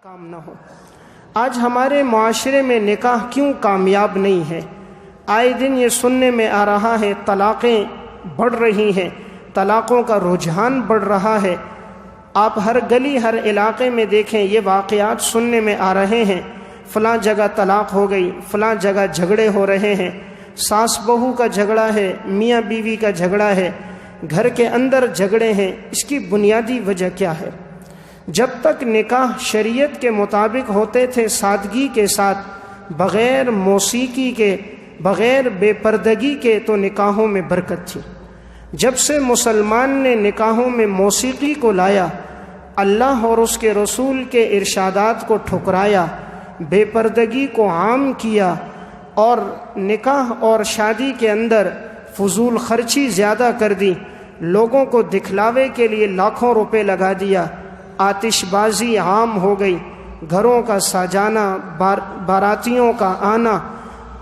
کام نہ ہو۔ آج ہمارے معاشرے میں نکاح کیوں کامیاب نہیں ہے؟ آئے دن یہ سننے میں آ رہا ہے طلاقیں بڑھ رہی ہیں، طلاقوں کا رجحان بڑھ رہا ہے۔ آپ ہر گلی ہر علاقے میں دیکھیں یہ واقعات سننے میں آ رہے ہیں، فلاں جگہ طلاق ہو گئی، فلاں جگہ جھگڑے ہو رہے ہیں، ساس بہو کا جھگڑا ہے، میاں بیوی کا جھگڑا ہے، گھر کے اندر جھگڑے ہیں۔ اس کی بنیادی وجہ کیا ہے؟ جب تک نکاح شریعت کے مطابق ہوتے تھے، سادگی کے ساتھ، بغیر موسیقی کے، بغیر بے پردگی کے، تو نکاحوں میں برکت تھی۔ جب سے مسلمان نے نکاحوں میں موسیقی کو لایا، اللہ اور اس کے رسول کے ارشادات کو ٹھکرایا، بے پردگی کو عام کیا، اور نکاح اور شادی کے اندر فضول خرچی زیادہ کر دی، لوگوں کو دکھلاوے کے لیے لاکھوں روپے لگا دیا، آتش بازی عام ہو گئی، گھروں کا سجانا، باراتیوں کا آنا،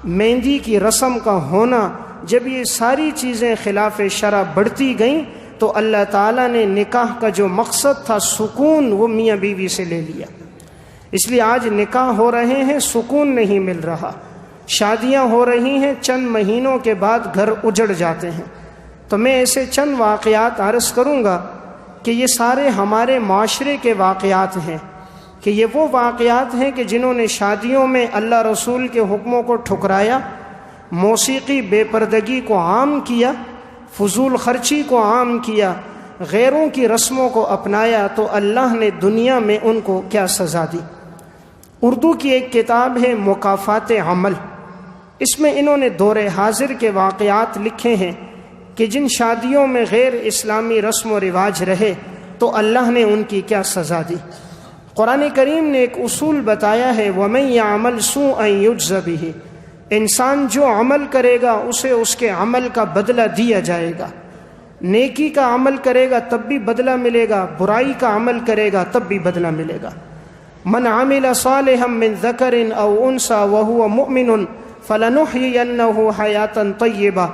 مہندی کی رسم کا ہونا، جب یہ ساری چیزیں خلاف شرع بڑھتی گئیں تو اللہ تعالیٰ نے نکاح کا جو مقصد تھا سکون، وہ میاں بیوی سے لے لیا۔ اس لیے آج نکاح ہو رہے ہیں، سکون نہیں مل رہا، شادیاں ہو رہی ہیں، چند مہینوں کے بعد گھر اجڑ جاتے ہیں۔ تو میں ایسے چند واقعات عرض کروں گا کہ یہ سارے ہمارے معاشرے کے واقعات ہیں، کہ یہ وہ واقعات ہیں کہ جنہوں نے شادیوں میں اللہ رسول کے حکموں کو ٹھکرایا، موسیقی بے پردگی کو عام کیا، فضول خرچی کو عام کیا، غیروں کی رسموں کو اپنایا، تو اللہ نے دنیا میں ان کو کیا سزا دی۔ اردو کی ایک کتاب ہے مکافات عمل، اس میں انہوں نے دور حاضر کے واقعات لکھے ہیں کہ جن شادیوں میں غیر اسلامی رسم و رواج رہے تو اللہ نے ان کی کیا سزا دی۔ قرآن کریم نے ایک اصول بتایا ہے، وَمَن يَعْمَلْ سُوءًا يُجْزَ بِهِ، انسان جو عمل کرے گا اسے اس کے عمل کا بدلہ دیا جائے گا۔ نیکی کا عمل کرے گا تب بھی بدلہ ملے گا، برائی کا عمل کرے گا تب بھی بدلہ ملے گا۔ من عمل صالحا من ذکر او انثى وهو مؤمن فلنحيينه حیاتا طیبہ،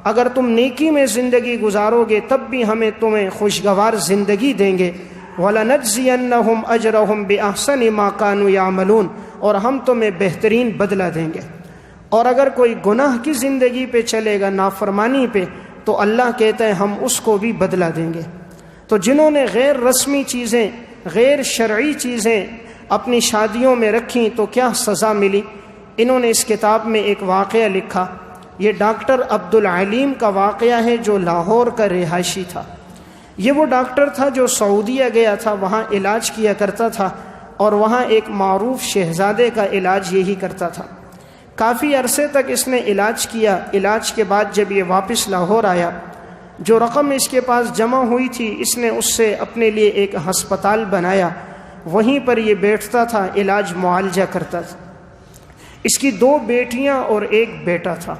اگر تم نیکی میں زندگی گزارو گے تب بھی ہمیں تمہیں خوشگوار زندگی دیں گے، وَلَنَجْزِيَنَّهُمْ أَجْرَهُمْ بِأَحْسَنِ مَا كَانُوا يَعْمَلُونَ، اور ہم تمہیں بہترین بدلہ دیں گے۔ اور اگر کوئی گناہ کی زندگی پہ چلے گا، نافرمانی پہ، تو اللہ کہتا ہے ہم اس کو بھی بدلہ دیں گے۔ تو جنہوں نے غیر رسمی چیزیں، غیر شرعی چیزیں اپنی شادیوں میں رکھیں تو کیا سزا ملی؟ انہوں نے اس کتاب میں ایک واقعہ لکھا، یہ ڈاکٹر عبدالعلیم کا واقعہ ہے جو لاہور کا رہائشی تھا۔ یہ وہ ڈاکٹر تھا جو سعودیہ گیا تھا، وہاں علاج کیا کرتا تھا، اور وہاں ایک معروف شہزادے کا علاج یہی کرتا تھا۔ کافی عرصے تک اس نے علاج کیا۔ علاج کے بعد جب یہ واپس لاہور آیا، جو رقم اس کے پاس جمع ہوئی تھی اس نے اس سے اپنے لیے ایک ہسپتال بنایا، وہیں پر یہ بیٹھتا تھا، علاج معالجہ کرتا تھا۔ اس کی 2 بیٹیاں اور 1 بیٹا تھا۔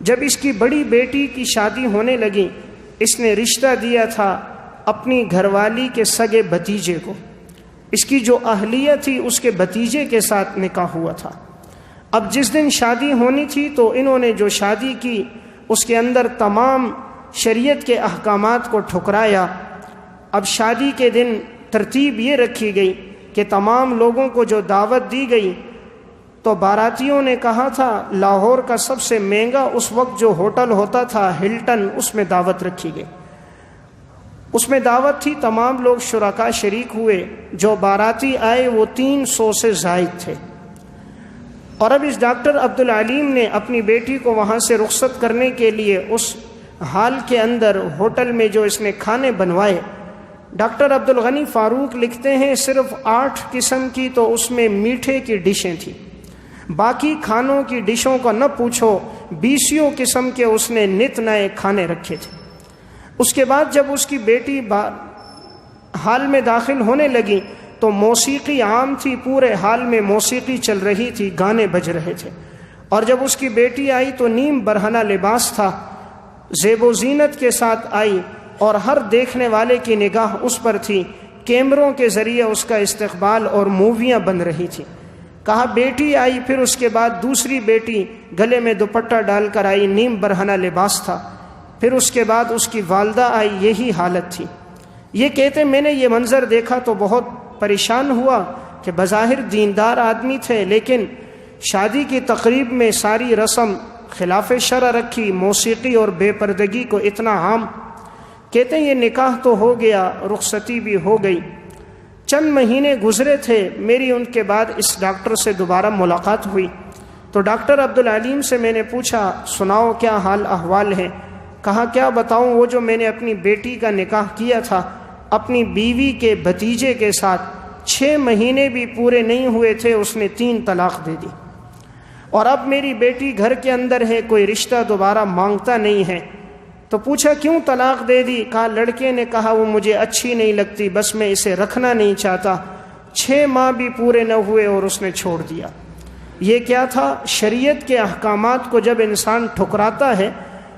جب اس کی بڑی بیٹی کی شادی ہونے لگی، اس نے رشتہ دیا تھا اپنی گھر والی کے سگے بھتیجے کو۔ اس کی جو اہلیہ تھی اس کے بھتیجے کے ساتھ نکاح ہوا تھا۔ اب جس دن شادی ہونی تھی تو انہوں نے جو شادی کی اس کے اندر تمام شریعت کے احکامات کو ٹھکرایا۔ اب شادی کے دن ترتیب یہ رکھی گئی کہ تمام لوگوں کو جو دعوت دی گئی، تو باراتیوں نے کہا تھا لاہور کا سب سے مہنگا اس وقت جو ہوٹل ہوتا تھا ہلٹن، اس میں دعوت رکھی گئی۔ اس میں دعوت تھی، تمام لوگ شرکاء شریک ہوئے، جو باراتی آئے وہ 300 سے زائد تھے۔ اور اب اس ڈاکٹر عبدالعلیم نے اپنی بیٹی کو وہاں سے رخصت کرنے کے لیے اس ہال کے اندر ہوٹل میں جو اس نے کھانے بنوائے، ڈاکٹر عبدالغنی فاروق لکھتے ہیں صرف 8 قسم کی تو اس میں میٹھے کی ڈشیں تھیں، باقی کھانوں کی ڈشوں کا نہ پوچھو، 20 قسم کے اس نے نت نئے کھانے رکھے تھے۔ اس کے بعد جب اس کی بیٹی ہال میں داخل ہونے لگی تو موسیقی عام تھی، پورے حال میں موسیقی چل رہی تھی، گانے بج رہے تھے۔ اور جب اس کی بیٹی آئی تو نیم برہنہ لباس تھا، زیب و زینت کے ساتھ آئی، اور ہر دیکھنے والے کی نگاہ اس پر تھی، کیمروں کے ذریعے اس کا استقبال اور موویاں بن رہی تھی۔ کہا بیٹی آئی، پھر اس کے بعد دوسری بیٹی گلے میں دوپٹہ ڈال کر آئی، نیم برہنہ لباس تھا، پھر اس کے بعد اس کی والدہ آئی، یہی حالت تھی۔ یہ کہتے میں نے یہ منظر دیکھا تو بہت پریشان ہوا، کہ بظاہر دیندار آدمی تھے، لیکن شادی کی تقریب میں ساری رسم خلاف شرع رکھی، موسیقی اور بے پردگی کو اتنا عام۔ کہتے ہیں یہ نکاح تو ہو گیا، رخصتی بھی ہو گئی، چند مہینے گزرے تھے، میری ان کے بعد اس ڈاکٹر سے دوبارہ ملاقات ہوئی۔ تو ڈاکٹر عبدالعلیم سے میں نے پوچھا سناؤ کیا حال احوال ہے؟ کہا کیا بتاؤں، وہ جو میں نے اپنی بیٹی کا نکاح کیا تھا اپنی بیوی کے بھتیجے کے ساتھ، 6 مہینے بھی پورے نہیں ہوئے تھے اس نے 3 طلاق دے دی، اور اب میری بیٹی گھر کے اندر ہے، کوئی رشتہ دوبارہ مانگتا نہیں ہے۔ تو پوچھا کیوں طلاق دے دی؟ کہا لڑکے نے کہا وہ مجھے اچھی نہیں لگتی، بس میں اسے رکھنا نہیں چاہتا۔ 6 ماہ بھی پورے نہ ہوئے اور اس نے چھوڑ دیا۔ یہ کیا تھا؟ شریعت کے احکامات کو جب انسان ٹھکراتا ہے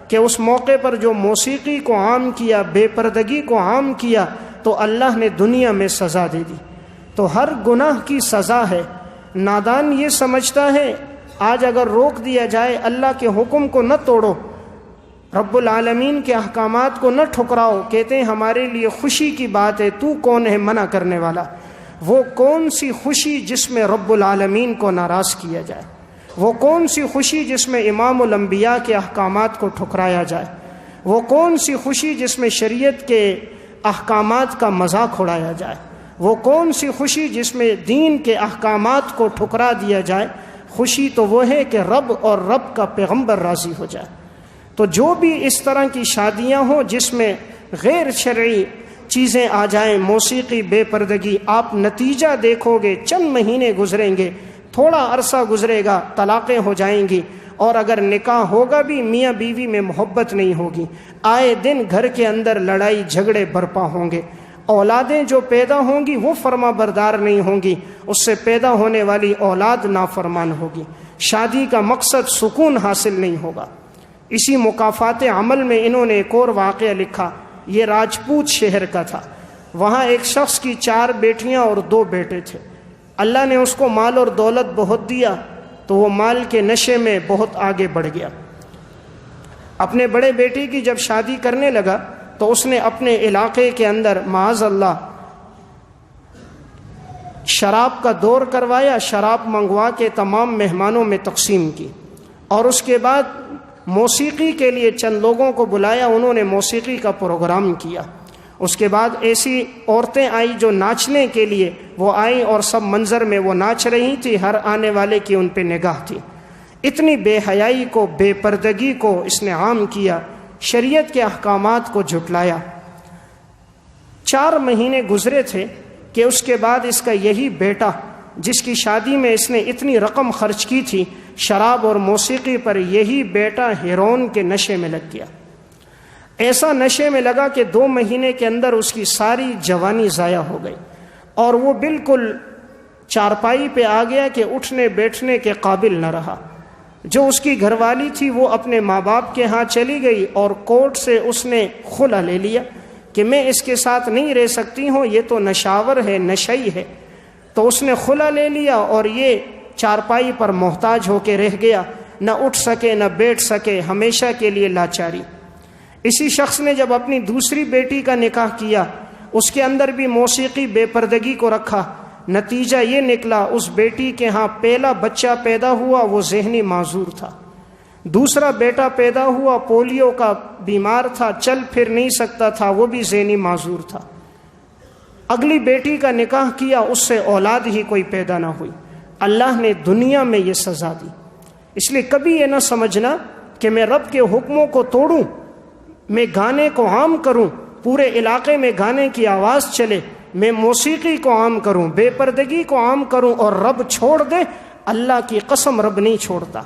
کہ اس موقع پر جو موسیقی کو عام کیا، بے پردگی کو عام کیا، تو اللہ نے دنیا میں سزا دے دی۔ تو ہر گناہ کی سزا ہے۔ نادان یہ سمجھتا ہے آج اگر روک دیا جائے اللہ کے حکم کو نہ توڑو، رب العالمین کے احکامات کو نہ ٹھکراؤ، کہتے ہیں ہمارے لیے خوشی کی بات ہے، تو کون ہے منع کرنے والا؟ وہ کون سی خوشی جس میں رب العالمین کو ناراض کیا جائے؟ وہ کون سی خوشی جس میں امام الانبیاء کے احکامات کو ٹھکرایا جائے؟ وہ کون سی خوشی جس میں شریعت کے احکامات کا مذاق اڑایا جائے؟ وہ کون سی خوشی جس میں دین کے احکامات کو ٹھکرا دیا جائے؟ خوشی تو وہ ہے کہ رب اور رب کا پیغمبر راضی ہو جائے۔ تو جو بھی اس طرح کی شادیاں ہوں جس میں غیر شرعی چیزیں آ جائیں، موسیقی، بے پردگی، آپ نتیجہ دیکھو گے چند مہینے گزریں گے، تھوڑا عرصہ گزرے گا، طلاقیں ہو جائیں گی، اور اگر نکاح ہوگا بھی میاں بیوی میں محبت نہیں ہوگی، آئے دن گھر کے اندر لڑائی جھگڑے برپا ہوں گے، اولادیں جو پیدا ہوں گی وہ فرما بردار نہیں ہوں گی، اس سے پیدا ہونے والی اولاد نافرمان ہوگی، شادی کا مقصد سکون حاصل نہیں ہوگا۔ اسی مکافات عمل میں انہوں نے ایک اور واقعہ لکھا، یہ راجپوت شہر کا تھا۔ وہاں ایک شخص کی 4 بیٹیاں اور 2 بیٹے تھے۔ اللہ نے اس کو مال اور دولت بہت دیا، تو وہ مال کے نشے میں بہت آگے بڑھ گیا۔ اپنے بڑے بیٹے کی جب شادی کرنے لگا تو اس نے اپنے علاقے کے اندر معاذ اللہ شراب کا دور کروایا، شراب منگوا کے تمام مہمانوں میں تقسیم کی، اور اس کے بعد موسیقی کے لیے چند لوگوں کو بلایا، انہوں نے موسیقی کا پروگرام کیا۔ اس کے بعد ایسی عورتیں آئی جو ناچنے کے لیے وہ آئیں، اور سب منظر میں وہ ناچ رہی تھی، ہر آنے والے کی ان پہ نگاہ تھی۔ اتنی بے حیائی کو، بے پردگی کو اس نے عام کیا، شریعت کے احکامات کو جھٹلایا۔ 4 مہینے گزرے تھے کہ اس کے بعد اس کا یہی بیٹا جس کی شادی میں اس نے اتنی رقم خرچ کی تھی شراب اور موسیقی پر، یہی بیٹا ہیرون کے نشے میں لگ گیا۔ ایسا نشے میں لگا کہ 2 مہینے کے اندر اس کی ساری جوانی ضائع ہو گئی، اور وہ بالکل چارپائی پہ آ گیا کہ اٹھنے بیٹھنے کے قابل نہ رہا۔ جو اس کی گھر والی تھی وہ اپنے ماں باپ کے ہاں چلی گئی، اور کورٹ سے اس نے خلا لے لیا کہ میں اس کے ساتھ نہیں رہ سکتی ہوں، یہ تو نشاور ہے، نشئی ہے۔ تو اس نے خلا لے لیا، اور یہ چارپائی پر محتاج ہو کے رہ گیا، نہ اٹھ سکے نہ بیٹھ سکے، ہمیشہ کے لیے لاچاری۔ اسی شخص نے جب اپنی دوسری بیٹی کا نکاح کیا، اس کے اندر بھی موسیقی، بے پردگی کو رکھا۔ نتیجہ یہ نکلا اس بیٹی کے ہاں پہلا بچہ پیدا ہوا، وہ ذہنی معذور تھا۔ دوسرا بیٹا پیدا ہوا، پولیو کا بیمار تھا، چل پھر نہیں سکتا تھا، وہ بھی ذہنی معذور تھا۔ اگلی بیٹی کا نکاح کیا، اس سے اولاد ہی کوئی پیدا نہ ہوئی۔ اللہ نے دنیا میں یہ سزا دی۔ اس لیے کبھی یہ نہ سمجھنا کہ میں رب کے حکموں کو توڑوں، میں گانے کو عام کروں، پورے علاقے میں گانے کی آواز چلے، میں موسیقی کو عام کروں، بے پردگی کو عام کروں، اور رب چھوڑ دے۔ اللہ کی قسم رب نہیں چھوڑتا۔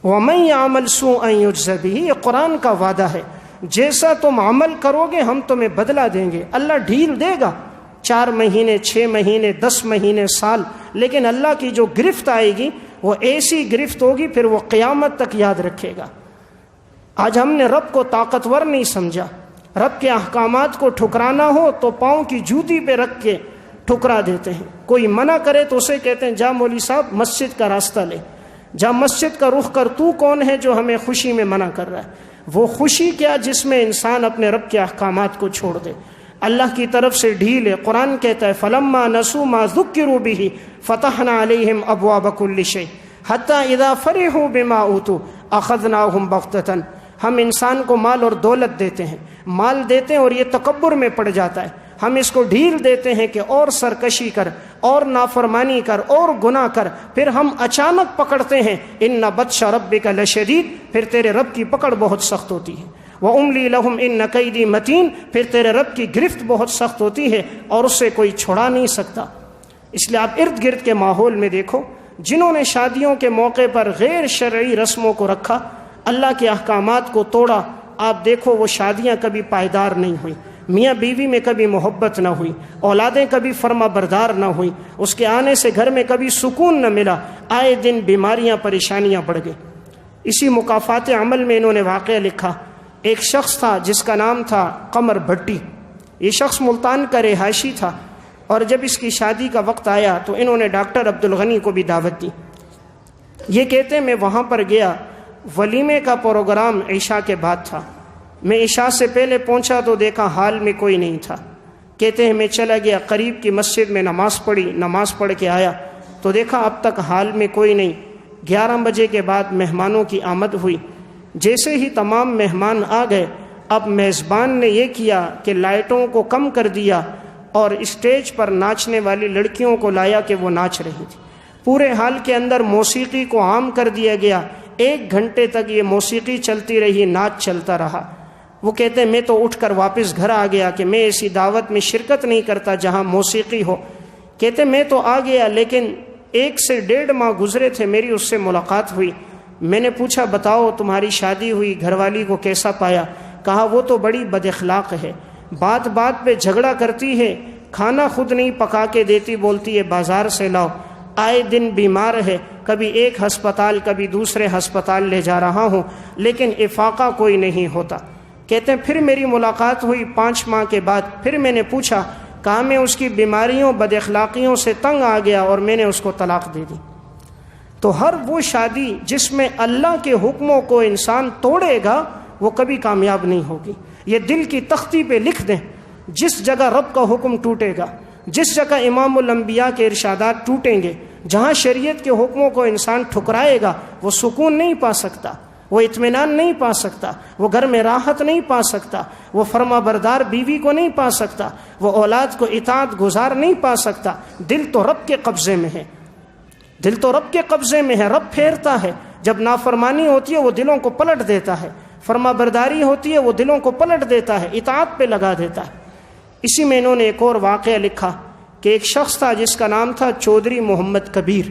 وَمَن يَعْمَلْ سُوءًا يُجْزَ بِهِ، یہ قرآن کا وعدہ ہے، جیسا تم عمل کرو گے ہم تمہیں بدلہ دیں گے۔ اللہ ڈھیل دے گا، 4 مہینے، 6 مہینے، 10 مہینے، سال، لیکن اللہ کی جو گرفت آئے گی وہ ایسی گرفت ہوگی پھر وہ قیامت تک یاد رکھے گا۔ آج ہم نے رب کو طاقتور نہیں سمجھا۔ رب کے احکامات کو ٹھکرانا ہو تو پاؤں کی جوتی پہ رکھ کے ٹھکرا دیتے ہیں۔ کوئی منع کرے تو اسے کہتے ہیں جا مولوی صاحب مسجد کا راستہ لے، جا مسجد کا رخ کر، تو کون ہے جو ہمیں خوشی میں منع کر رہا ہے؟ وہ خوشی کیا جس میں انسان اپنے رب کے احکامات کو چھوڑ دے۔ اللہ کی طرف سے ڈھیل ہے۔ قرآن کہتا ہے فلما نسوا ما ذکروا به فتحنا علیہم ابواب کل شیء حتی اذا فرحوا بما اوتوا اخذناهم بغتۃ۔ ہم انسان کو مال اور دولت دیتے ہیں، مال دیتے ہیں اور یہ تکبر میں پڑ جاتا ہے، ہم اس کو ڈھیل دیتے ہیں کہ اور سرکشی کر اور نافرمانی کر اور گناہ کر، پھر ہم اچانک پکڑتے ہیں۔ ان بطش ربک لشدید، پھر تیرے رب کی پکڑ بہت سخت ہوتی ہے۔ وَأُمْلِي لَهُمْ إِنَّ كَيْدِي مَتِينٌ، پھر تیرے رب کی گرفت بہت سخت ہوتی ہے اور اس سے کوئی چھڑا نہیں سکتا۔ اس لیے آپ ارد گرد کے ماحول میں دیکھو، جنہوں نے شادیوں کے موقع پر غیر شرعی رسموں کو رکھا، اللہ کے احکامات کو توڑا، آپ دیکھو وہ شادیاں کبھی پائیدار نہیں ہوئیں، میاں بیوی میں کبھی محبت نہ ہوئی، اولادیں کبھی فرما بردار نہ ہوئی، اس کے آنے سے گھر میں کبھی سکون نہ ملا، آئے دن بیماریاں پریشانیاں بڑھ گئیں۔ اسی مکافات عمل میں انہوں نے واقعہ لکھا، ایک شخص تھا جس کا نام تھا قمر بھٹی، یہ شخص ملتان کا رہائشی تھا، اور جب اس کی شادی کا وقت آیا تو انہوں نے ڈاکٹر عبدالغنی کو بھی دعوت دی۔ یہ کہتے ہیں میں وہاں پر گیا، ولیمے کا پروگرام عشاء کے بعد تھا، میں عشاء سے پہلے پہنچا تو دیکھا حال میں کوئی نہیں تھا۔ کہتے ہیں میں چلا گیا قریب کی مسجد میں نماز پڑھی، نماز پڑھ کے آیا تو دیکھا اب تک حال میں کوئی نہیں۔ 11 بجے کے بعد مہمانوں کی آمد ہوئی، جیسے ہی تمام مہمان آ گئے، اب میزبان نے یہ کیا کہ لائٹوں کو کم کر دیا اور اسٹیج پر ناچنے والی لڑکیوں کو لایا کہ وہ ناچ رہی تھی۔ پورے حال کے اندر موسیقی کو عام کر دیا گیا، 1 گھنٹے تک یہ موسیقی چلتی رہی، ناچ چلتا رہا۔ وہ کہتے ہیں میں تو اٹھ کر واپس گھر آ گیا کہ میں ایسی دعوت میں شرکت نہیں کرتا جہاں موسیقی ہو۔ کہتے میں تو آ گیا، لیکن 1 سے 1.5 ماہ گزرے تھے، میری اس سے ملاقات ہوئی۔ میں نے پوچھا بتاؤ تمہاری شادی ہوئی، گھر والی کو کیسا پایا؟ کہا وہ تو بڑی بد اخلاق ہے، بات بات پہ جھگڑا کرتی ہے، کھانا خود نہیں پکا کے دیتی، بولتی ہے بازار سے لاؤ، آئے دن بیمار ہے، کبھی ایک ہسپتال کبھی دوسرے ہسپتال لے جا رہا ہوں، لیکن افاقہ کوئی نہیں ہوتا۔ کہتے ہیں پھر میری ملاقات ہوئی 5 ماہ کے بعد، پھر میں نے پوچھا، کہا میں اس کی بیماریوں بد اخلاقیوں سے تنگ آ گیا اور میں نے اس کو طلاق دے دی۔ تو ہر وہ شادی جس میں اللہ کے حکموں کو انسان توڑے گا وہ کبھی کامیاب نہیں ہوگی۔ یہ دل کی تختی پہ لکھ دیں، جس جگہ رب کا حکم ٹوٹے گا، جس جگہ امام الانبیاء کے ارشادات ٹوٹیں گے، جہاں شریعت کے حکموں کو انسان ٹھکرائے گا، وہ سکون نہیں پا سکتا، وہ اطمینان نہیں پا سکتا، وہ گھر میں راحت نہیں پا سکتا، وہ فرما بردار بیوی کو نہیں پا سکتا، وہ اولاد کو اطاعت گزار نہیں پا سکتا۔ دل تو رب کے قبضے میں ہے، دل تو رب کے قبضے میں ہے، رب پھیرتا ہے۔ جب نافرمانی ہوتی ہے وہ دلوں کو پلٹ دیتا ہے، فرما برداری ہوتی ہے وہ دلوں کو پلٹ دیتا ہے، اطاعت پہ لگا دیتا ہے۔ اسی میں انہوں نے ایک اور واقعہ لکھا کہ ایک شخص تھا جس کا نام تھا چودھری محمد کبیر،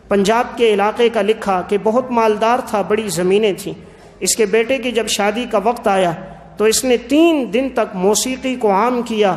پنجاب کے علاقے کا، لکھا کہ بہت مالدار تھا، بڑی زمینیں تھیں۔ اس کے بیٹے کی جب شادی کا وقت آیا تو اس نے 3 دن تک موسیقی کو عام کیا،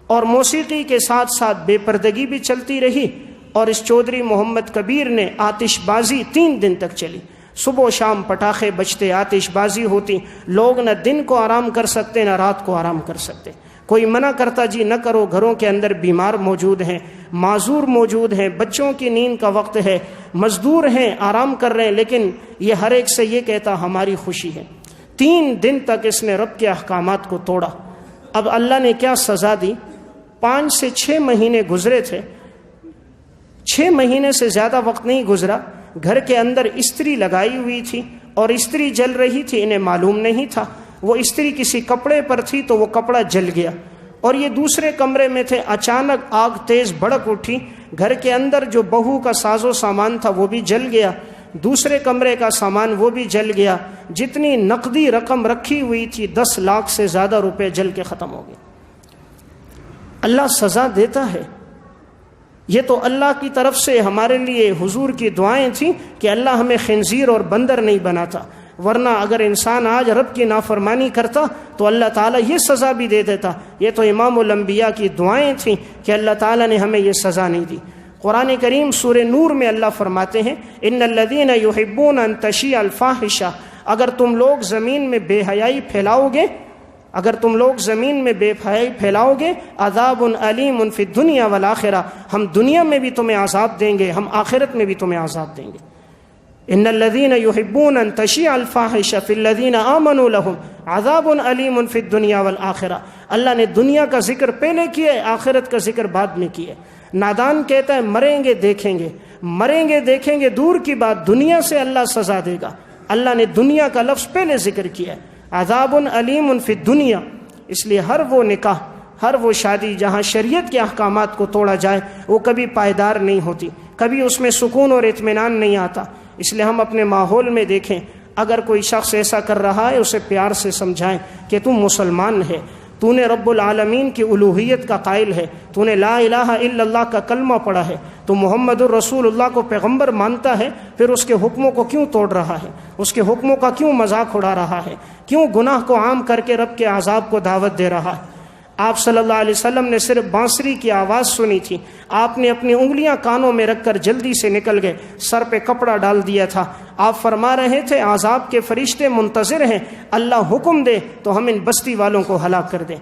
اور موسیقی کے ساتھ ساتھ بے پردگی بھی چلتی رہی، اور اس چودھری محمد کبیر نے آتش بازی 3 دن تک چلی، صبح و شام پٹاخے بجتے، آتش بازی ہوتی، لوگ نہ دن کو آرام کر سکتے نہ رات کو آرام کر سکتے۔ کوئی منع کرتا جی نہ کرو، گھروں کے اندر بیمار موجود ہیں، معذور موجود ہیں، بچوں کی نیند کا وقت ہے، مزدور ہیں آرام کر رہے ہیں، لیکن یہ ہر ایک سے یہ کہتا ہماری خوشی ہے۔ 3 دن تک اس نے رب کے احکامات کو توڑا۔ اب اللہ نے کیا سزا دی؟ 5 سے 6 مہینے گزرے تھے، 6 مہینے سے زیادہ وقت نہیں گزرا، گھر کے اندر استری لگائی ہوئی تھی اور استری جل رہی تھی، انہیں معلوم نہیں تھا۔ وہ استری کسی کپڑے پر تھی تو وہ کپڑا جل گیا، اور یہ دوسرے کمرے میں تھے، اچانک آگ تیز بھڑک اٹھی، گھر کے اندر جو بہو کا ساز و سامان تھا وہ بھی جل گیا، دوسرے کمرے کا سامان وہ بھی جل گیا، جتنی نقدی رقم رکھی ہوئی تھی 10 لاکھ سے زیادہ روپے جل کے ختم ہو گئے۔ اللہ سزا دیتا ہے، یہ تو اللہ کی طرف سے ہمارے لیے حضور کی دعائیں تھیں کہ اللہ ہمیں خنزیر اور بندر نہیں بناتا، ورنہ اگر انسان آج رب کی نافرمانی کرتا تو اللہ تعالیٰ یہ سزا بھی دے دیتا۔ یہ تو امام الانبیاء کی دعائیں تھیں کہ اللہ تعالیٰ نے ہمیں یہ سزا نہیں دی۔ قرآن کریم سورہ نور میں اللہ فرماتے ہیں ان الذین یحبون ان تشیع الفاحشہ، اگر تم لوگ زمین میں بے حیائی پھیلاؤ گے، اگر تم لوگ زمین میں بے حیائی پھیلاؤ گے، عذاب علیم فی الدنیا والآخرہ، ہم دنیا میں بھی تمہیں عذاب دیں گے، ہم آخرت میں بھی تمہیں عذاب دیں گے۔ ان الذین یحبون ان تشیع الفاحشہ فی الذین آمنوا لہم عذاب علیم فی الدنیا والآخرہ، اللہ نے دنیا کا ذکر پہلے کیا ہے، آخرت کا ذکر بعد میں کیا ہے۔ نادان کہتا ہے مریں گے دیکھیں گے، مریں گے دیکھیں گے دور کی بات، دنیا سے اللہ سزا دے گا۔ اللہ نے دنیا کا لفظ پہلے ذکر کیا ہے، عذاب علیم فی الدنیا۔ اس لیے ہر وہ نکاح، ہر وہ شادی جہاں شریعت کے احکامات کو توڑا جائے وہ کبھی پائیدار نہیں ہوتی، کبھی اس میں سکون اور اطمینان نہیں آتا۔ اس لیے ہم اپنے ماحول میں دیکھیں، اگر کوئی شخص ایسا کر رہا ہے اسے پیار سے سمجھائیں کہ تم مسلمان ہے، تو نے رب العالمین کی الوہیت کا قائل ہے، تو نے لا الہ الا اللہ کا کلمہ پڑھا ہے، تو محمد الرسول اللہ کو پیغمبر مانتا ہے، پھر اس کے حکموں کو کیوں توڑ رہا ہے؟ اس کے حکموں کا کیوں مذاق اڑا رہا ہے؟ کیوں گناہ کو عام کر کے رب کے عذاب کو دعوت دے رہا ہے؟ آپ صلی اللہ علیہ وسلم نے صرف بانسری کی آواز سنی تھی، آپ نے اپنی انگلیاں کانوں میں رکھ کر جلدی سے نکل گئے، سر پہ کپڑا ڈال دیا تھا۔ آپ فرما رہے تھے عذاب کے فرشتے منتظر ہیں، اللہ حکم دے تو ہم ان بستی والوں کو ہلاک کر دیں۔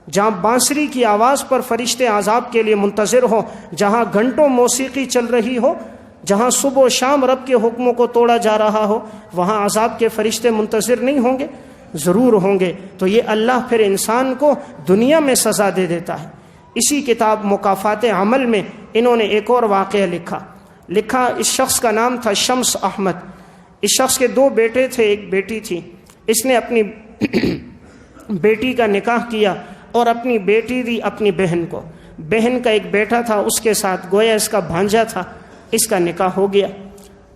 جہاں بانسری کی آواز پر فرشتے عذاب کے لیے منتظر ہو، جہاں گھنٹوں موسیقی چل رہی ہو، جہاں صبح و شام رب کے حکموں کو توڑا جا رہا ہو، وہاں عذاب کے فرشتے منتظر نہیں ہوں گے؟ ضرور ہوں گے۔ تو یہ اللہ پھر انسان کو دنیا میں سزا دے دیتا ہے۔ اسی کتاب مکافات عمل میں انہوں نے ایک اور واقعہ لکھا۔ اس شخص کا نام تھا شمس احمد۔ اس شخص کے 2 بیٹے تھے، ایک بیٹی تھی۔ اس نے اپنی بیٹی کا نکاح کیا اور اپنی بیٹی دی اپنی بہن کو۔ بہن کا ایک بیٹا تھا، اس کے ساتھ گویا اس کا بھانجا تھا، اس کا نکاح ہو گیا۔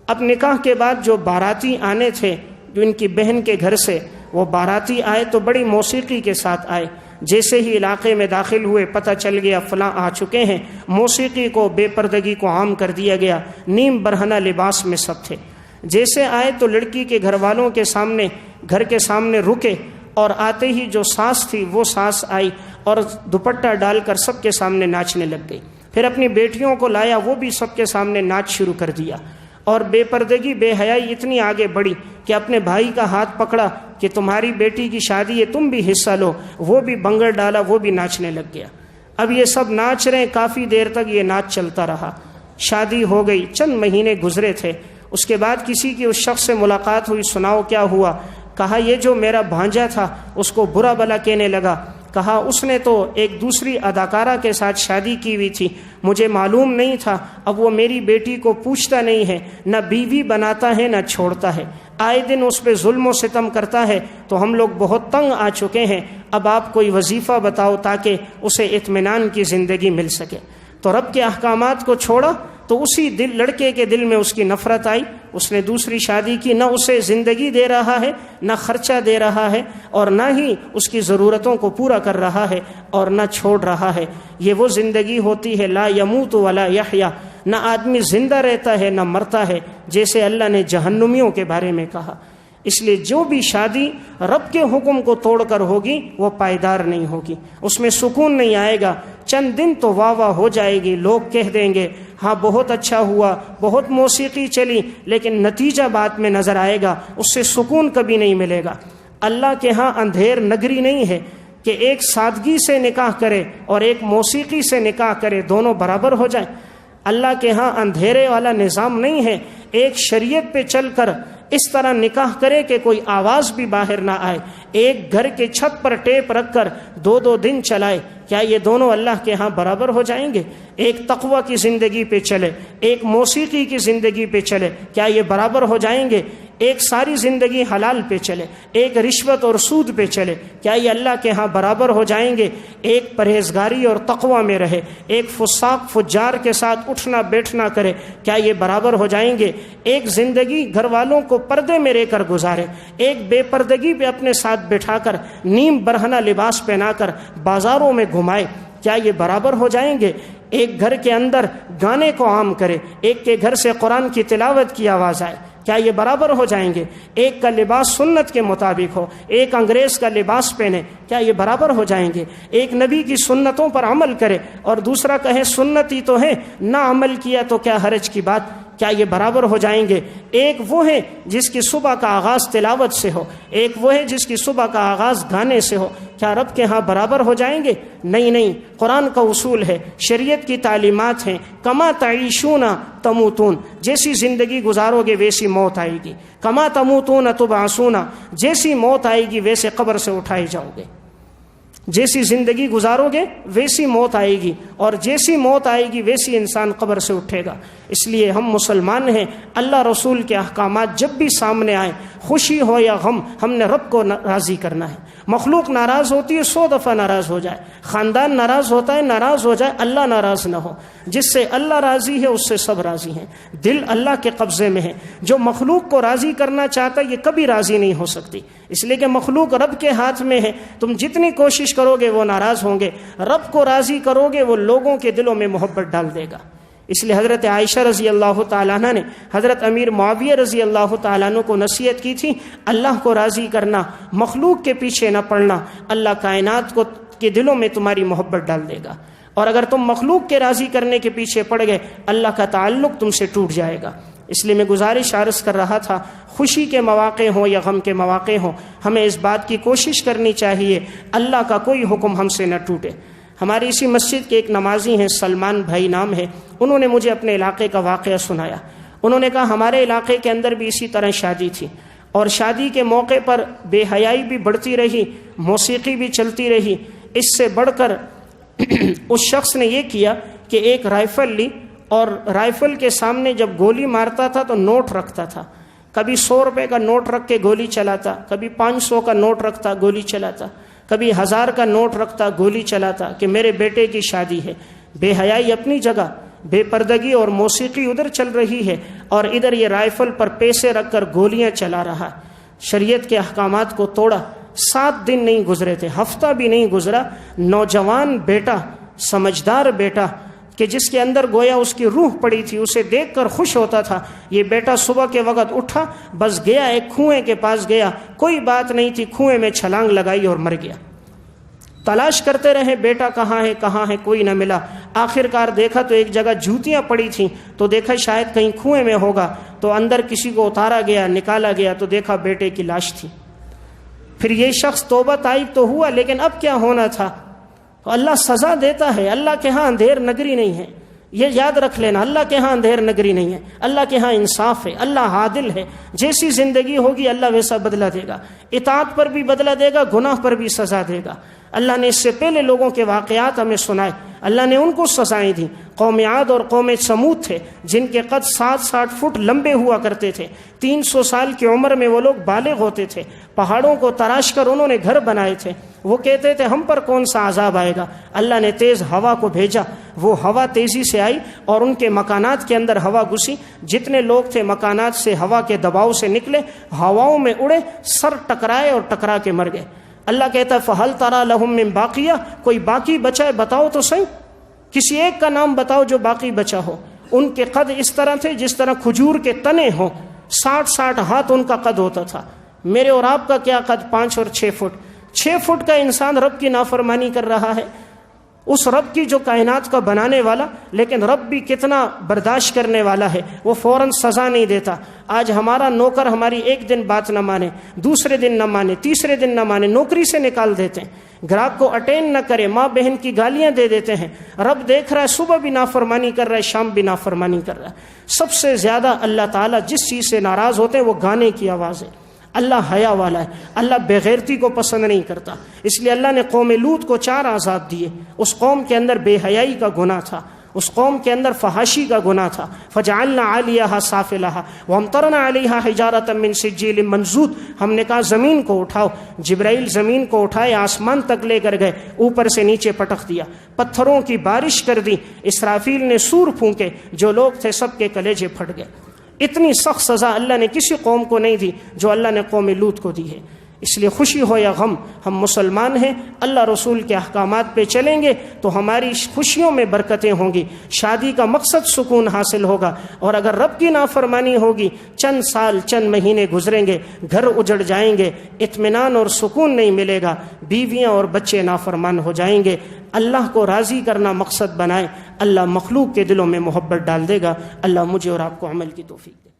اب نکاح کے بعد جو باراتی آنے تھے جو ان کی بہن کے گھر سے، وہ باراتی آئے تو بڑی موسیقی کے ساتھ آئے۔ جیسے ہی علاقے میں داخل ہوئے پتہ چل گیا فلاں آ چکے ہیں، موسیقی کو، بے پردگی کو عام کر دیا گیا، نیم برہنہ لباس میں سب تھے۔ جیسے آئے تو لڑکی کے گھر والوں کے سامنے، گھر کے سامنے رکے، اور آتے ہی جو ساس تھی وہ ساس آئی اور دوپٹہ ڈال کر سب کے سامنے ناچنے لگ گئی۔ پھر اپنی بیٹیوں کو لایا، وہ بھی سب کے سامنے ناچ شروع کر دیا، اور بے پردگی، بے حیائی اتنی آگے بڑھی کہ اپنے بھائی کا ہاتھ پکڑا کہ تمہاری بیٹی کی شادی ہے، تم بھی حصہ لو۔ وہ بھی بنگر ڈالا، وہ بھی ناچنے لگ گیا۔ اب یہ سب ناچ رہے ہیں، کافی دیر تک یہ ناچ چلتا رہا۔ شادی ہو گئی، چند مہینے گزرے تھے، اس کے بعد کسی کی اس شخص سے ملاقات ہوئی، سناؤ کیا ہوا؟ کہا یہ جو میرا بھانجا تھا اس کو برا بلا کہنے لگا، کہا اس نے تو ایک دوسری اداکارہ کے ساتھ شادی کی ہوئی تھی، مجھے معلوم نہیں تھا، اب وہ میری بیٹی کو پوچھتا نہیں ہے، نہ بیوی بناتا ہے نہ چھوڑتا ہے، آئے دن اس پہ ظلم و ستم کرتا ہے، تو ہم لوگ بہت تنگ آ چکے ہیں، اب آپ کوئی وظیفہ بتاؤ تاکہ اسے اطمینان کی زندگی مل سکے۔ تو رب کے احکامات کو چھوڑا تو اسی لڑکے کے دل میں اس کی نفرت آئی، اس نے دوسری شادی کی، نہ اسے زندگی دے رہا ہے، نہ خرچہ دے رہا ہے، اور نہ ہی اس کی ضرورتوں کو پورا کر رہا ہے، اور نہ چھوڑ رہا ہے۔ یہ وہ زندگی ہوتی ہے لا یموت ولا یحیا، نہ آدمی زندہ رہتا ہے نہ مرتا ہے، جیسے اللہ نے جہنمیوں کے بارے میں کہا۔ اس لیے جو بھی شادی رب کے حکم کو توڑ کر ہوگی وہ پائیدار نہیں ہوگی، اس میں سکون نہیں آئے گا۔ چند دن تو واہ واہ ہو جائے گی، لوگ کہہ دیں گے ہاں بہت اچھا ہوا، بہت موسیقی چلی، لیکن نتیجہ بعد میں نظر آئے گا، اس سے سکون کبھی نہیں ملے گا۔ اللہ کے ہاں اندھیر نگری نہیں ہے کہ ایک سادگی سے نکاح کرے اور ایک موسیقی سے نکاح کرے، دونوں برابر ہو جائیں۔ اللہ کے ہاں اندھیرے والا نظام نہیں ہے، ایک شریعت پہ چل کر اس طرح نکاح کرے کہ کوئی آواز بھی باہر نہ آئے، ایک گھر کے چھت پر ٹیپ رکھ کر 2 دن چلائے، کیا یہ دونوں اللہ کے ہاں برابر ہو جائیں گے؟ ایک تقوی کی زندگی پہ چلے، ایک موسیقی کی زندگی پہ چلے، کیا یہ برابر ہو جائیں گے؟ ایک ساری زندگی حلال پہ چلے، ایک رشوت اور سود پہ چلے، کیا یہ اللہ کے ہاں برابر ہو جائیں گے؟ ایک پرہیزگاری اور تقوی میں رہے، ایک فساق فجار کے ساتھ اٹھنا بیٹھنا کرے، کیا یہ برابر ہو جائیں گے؟ ایک زندگی گھر والوں کو پردے میں رہ کر گزارے، ایک بے پردگی پہ اپنے ساتھ بٹھا کر نیم برہنہ لباس پہنا کر بازاروں میں گھمائے، کیا یہ برابر ہو جائیں گے؟ ایک گھر کے اندر گانے کو عام کرے، ایک کے گھر سے قرآن کی تلاوت کی آواز آئے، کیا یہ برابر ہو جائیں گے؟ ایک کا لباس سنت کے مطابق ہو، ایک انگریز کا لباس پہنے، کیا یہ برابر ہو جائیں گے؟ ایک نبی کی سنتوں پر عمل کرے اور دوسرا کہے سنت ہی تو ہے، نہ عمل کیا تو کیا حرج کی بات، کیا یہ برابر ہو جائیں گے؟ ایک وہ ہے جس کی صبح کا آغاز تلاوت سے ہو، ایک وہ ہے جس کی صبح کا آغاز گانے سے ہو، کیا رب کے ہاں برابر ہو جائیں گے؟ نہیں۔ قرآن کا اصول ہے، شریعت کی تعلیمات ہیں، کما تعیشون تموتون، جیسی زندگی گزارو گے ویسی موت آئے گی، کما تموتون تبعثون، جیسی موت آئے گی ویسے قبر سے اٹھائے جاؤ گے، جیسی زندگی گزارو گے ویسی موت آئے گی، اور جیسی موت آئے گی ویسی انسان قبر سے اٹھے گا۔ اس لیے ہم مسلمان ہیں، اللہ رسول کے احکامات جب بھی سامنے آئیں، خوشی ہو یا غم، ہم نے رب کو راضی کرنا ہے۔ مخلوق ناراض ہوتی ہے 100 دفعہ ناراض ہو جائے، خاندان ناراض ہوتا ہے ناراض ہو جائے، اللہ ناراض نہ ہو۔ جس سے اللہ راضی ہے اس سے سب راضی ہیں، دل اللہ کے قبضے میں ہے۔ جو مخلوق کو راضی کرنا چاہتا ہے یہ کبھی راضی نہیں ہو سکتی، اس لیے کہ مخلوق رب کے ہاتھ میں ہے۔ تم جتنی کوشش کرو گے وہ ناراض ہوں گے، رب کو راضی کرو گے وہ لوگوں کے دلوں میں محبت ڈال دے گا۔ اس لیے حضرت عائشہ رضی اللہ تعالیٰ عنہ نے حضرت امیر معاویہ رضی اللہ تعالیٰ عنہ کو نصیحت کی تھی، اللہ کو راضی کرنا، مخلوق کے پیچھے نہ پڑنا، اللہ کائنات کو کے دلوں میں تمہاری محبت ڈال دے گا، اور اگر تم مخلوق کے راضی کرنے کے پیچھے پڑ گئے اللہ کا تعلق تم سے ٹوٹ جائے گا۔ اس لیے میں گزارش عرض کر رہا تھا، خوشی کے مواقع ہوں یا غم کے مواقع ہوں، ہمیں اس بات کی کوشش کرنی چاہیے اللہ کا کوئی حکم ہم سے نہ ٹوٹے۔ ہماری اسی مسجد کے ایک نمازی ہیں، سلمان بھائی نام ہے، انہوں نے مجھے اپنے علاقے کا واقعہ سنایا۔ انہوں نے کہا ہمارے علاقے کے اندر بھی اسی طرح شادی تھی، اور شادی کے موقع پر بے حیائی بھی بڑھتی رہی، موسیقی بھی چلتی رہی۔ اس سے بڑھ کر اس شخص نے یہ کیا کہ ایک رائفل لی، اور رائفل کے سامنے جب گولی مارتا تھا تو نوٹ رکھتا تھا، کبھی 100 روپے کا نوٹ رکھ کے گولی چلاتا، کبھی 500 کا نوٹ رکھتا گولی چلاتا، کبھی 1000 کا نوٹ رکھتا گولی چلاتا کہ میرے بیٹے کی شادی ہے۔ بے حیائی اپنی جگہ، بے پردگی اور موسیقی ادھر چل رہی ہے، اور ادھر یہ رائفل پر پیسے رکھ کر گولیاں چلا رہا۔ شریعت کے احکامات کو توڑا۔ 7 دن نہیں گزرے تھے، ہفتہ بھی نہیں گزرا، نوجوان بیٹا، سمجھدار بیٹا کہ جس کے اندر گویا اس کی روح پڑی تھی، اسے دیکھ کر خوش ہوتا تھا، یہ بیٹا صبح کے وقت اٹھا، بس گیا ایک کنویں کے پاس گیا، کوئی بات نہیں تھی، کنویں میں چھلانگ لگائی اور مر گیا۔ تلاش کرتے رہے بیٹا کہاں ہے، کوئی نہ ملا۔ آخر کار دیکھا تو ایک جگہ جوتیاں پڑی تھیں، تو دیکھا شاید کہیں کنویں میں ہوگا، تو اندر کسی کو اتارا گیا، نکالا گیا تو دیکھا بیٹے کی لاش تھی۔ پھر یہ شخص توبہ طائب تو ہوا، لیکن اب کیا ہونا تھا؟ اللہ سزا دیتا ہے، اللہ کے ہاں اندھیر نگری نہیں ہے، یہ یاد رکھ لینا، اللہ کے ہاں اندھیر نگری نہیں ہے، اللہ کے ہاں انصاف ہے، اللہ عادل ہے، جیسی زندگی ہوگی اللہ ویسا بدلہ دے گا، اطاعت پر بھی بدلہ دے گا، گناہ پر بھی سزا دے گا۔ اللہ نے اس سے پہلے لوگوں کے واقعات ہمیں سنائے، اللہ نے ان کو سزائیں دیں۔ قوم عاد اور قوم سمود تھے جن کے قد 60 فٹ لمبے ہوا کرتے تھے، 300 سال کی عمر میں وہ لوگ بالغ ہوتے تھے، پہاڑوں کو تراش کر انہوں نے گھر بنائے تھے۔ وہ کہتے تھے ہم پر کون سا عذاب آئے گا؟ اللہ نے تیز ہوا کو بھیجا، وہ ہوا تیزی سے آئی اور ان کے مکانات کے اندر ہوا گھسی، جتنے لوگ تھے مکانات سے ہوا کے دباؤ سے نکلے، ہواؤں میں اڑے، سر ٹکرائے اور ٹکرا کے مر گئے۔ اللہ کہتا ہے فَهَلْ تَرَى لَهُم مِّن بَاقِيَةٍ، کوئی باقی بچا ہے؟ بتاؤ تو صحیح، کسی ایک کا نام بتاؤ جو باقی بچا ہو۔ ان کے قد اس طرح تھے جس طرح کھجور کے تنے ہوں، 60 ہاتھ ان کا قد ہوتا تھا۔ میرے اور آپ کا کیا قد؟ 5 اور 6 فٹ۔ 6 فٹ کا انسان رب کی نافرمانی کر رہا ہے، اس رب کی جو کائنات کا بنانے والا، لیکن رب بھی کتنا برداشت کرنے والا ہے، وہ فوراً سزا نہیں دیتا۔ آج ہمارا نوکر ہماری ایک دن بات نہ مانے، دوسرے دن نہ مانے، تیسرے دن نہ مانے، نوکری سے نکال دیتے ہیں، گراہک کو اٹینڈ نہ کرے، ماں بہن کی گالیاں دے دیتے ہیں۔ رب دیکھ رہا ہے، صبح بھی نافرمانی کر رہا ہے، شام بھی نافرمانی کر رہا ہے۔ سب سے زیادہ اللہ تعالیٰ جس چیز سے ناراض ہوتے ہیں وہ گانے کی آواز ہے۔ اللہ حیا والا ہے، اللہ بےغیرتی کو پسند نہیں کرتا، اس لیے اللہ نے قوم لوط کو 4 عذاب دیے۔ اس قوم کے اندر بے حیائی کا گناہ تھا، اس قوم کے اندر فحاشی کا گناہ تھا۔ فجعلنا عالیہا سافلہا وامطرنا علیہا حجارۃ من سجیل منضود، ہم نے کہا زمین کو اٹھاؤ، جبرائیل زمین کو اٹھائے، آسمان تک لے کر گئے، اوپر سے نیچے پٹک دیا، پتھروں کی بارش کر دی، اسرافیل نے سور پھونکے، جو لوگ تھے سب کے کلیجے پھٹ گئے۔ اتنی سخت سزا اللہ نے کسی قوم کو نہیں دی جو اللہ نے قوم لوط کو دی ہے۔ اس لیے خوشی ہو یا غم، ہم مسلمان ہیں، اللہ رسول کے احکامات پہ چلیں گے تو ہماری خوشیوں میں برکتیں ہوں گی، شادی کا مقصد سکون حاصل ہوگا۔ اور اگر رب کی نافرمانی ہوگی، چند سال چند مہینے گزریں گے، گھر اجڑ جائیں گے، اطمینان اور سکون نہیں ملے گا، بیویاں اور بچے نافرمان ہو جائیں گے۔ اللہ کو راضی کرنا مقصد بنائیں، اللہ مخلوق کے دلوں میں محبت ڈال دے گا۔ اللہ مجھے اور آپ کو عمل کی توفیق دے۔